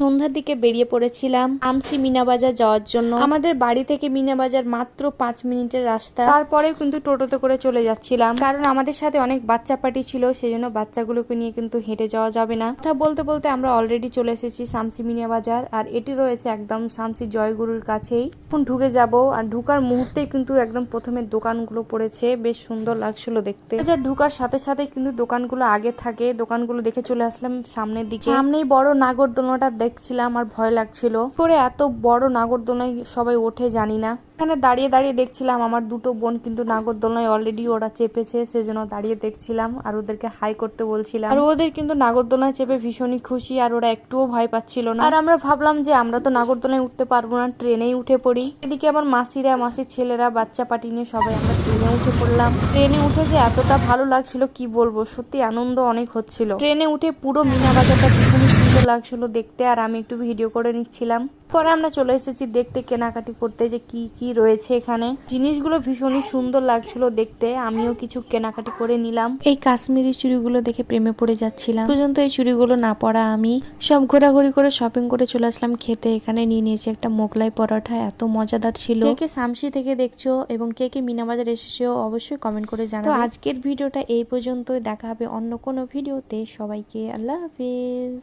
সন্ধ্যার দিকে বেরিয়ে পড়েছিলাম আমসি মিনা বাজার যাওয়ার জন্য। আমাদের বাড়ি থেকে মিনা বাজার মাত্র 5 মিনিটের রাস্তা। তারপরেও কিন্তু টোটোতে করে চলে যাচ্ছিলাম, কারণ আমাদের সাথে অনেক বাচ্চা পার্টি ছিল, সেজন্য বাচ্চাগুলোকে নিয়ে কিন্তু হেঁটে যাওয়া যাবে না। কথা বলতে বলতে আমরা অলরেডি চলে এসেছি শামসি মিনা বাজার, আর এটি রয়েছে একদম শামসি জয়গুরুর কাছেই। এখন ঢুকে যাব, আর ঢুকার মুহূর্তেই কিন্তু একদম প্রথমে দোকানগুলো পড়েছে, বেশ সুন্দর লাগছিল দেখতে। ঢুকার সাথে সাথে কিন্তু দোকানগুলো আগে থাকে, দোকানগুলো দেখে চলে আসলাম সামনের দিকে। সামনেই বড় নাগরদোলনাটা দেখছিলাম, আর ভয় লাগছিল করে এত বড় নাগরদোলনায় সবাই ওঠে জানি না। এখানে দাঁড়িয়ে দাঁড়িয়ে দেখছিলাম, আমার দুটো বোন কিন্তু নাগরদোলনায় অলরেডি ওরা চেপেছে, সেজন্য দাঁড়িয়ে দেখছিলাম আর ওদেরকে হাই করতে বলছিলাম। আর ওদের কিন্তু নাগরদোলনায় চেপে ভীষণই খুশি, আর ওরা একটুও ভয় পাচ্ছিল না। আর আমরা ভাবলাম যে আমরা তো নাগরদোলনায় উঠতে পারবো না, ট্রেনেই উঠে পড়ি। এদিকে আমার মাসির ছেলেরা বাচ্চা পাটি নিয়ে সবাই আমরা ট্রেনে উঠে পড়লাম। ট্রেনে উঠে যে এতটা ভালো লাগছিল কি বলবো, সত্যি আনন্দ অনেক হচ্ছিল। ট্রেনে উঠে পুরো মিনা বাজারটা ভীষণই সুন্দর লাগছিল দেখতে, আর আমি একটু ভিডিও করে নিচ্ছিলাম। পরে আমরা চলে এসেছি দেখতে, কেনাকাটি করতে যে কি কি রয়েছে এখানে। জিনিসগুলো ভীষণই সুন্দর লাগছিল দেখতে, আমিও কিছু কেনাকাটি করে নিলাম। এই কাশ্মীরি চুড়িগুলো দেখে প্রেমে পড়ে যাচ্ছিলাম। পর্যন্ত এই চুড়িগুলো না পরা আমি সব ঘোরাঘুরি করে শপিং করে চলে আসলাম খেতে। এখানে নিয়ে নিয়েছি একটা মোগলাই পরোটা, এত মজাদার ছিল। কে কে শামসি থেকে দেখছো এবং কে কে মিনা বাজার এসেছো অবশ্যই কমেন্ট করে জানাবে। তো আজকের ভিডিওটা এই পর্যন্ত, দেখা হবে অন্য কোনো ভিডিওতে। সবাইকে আল্লাহ হাফিজ।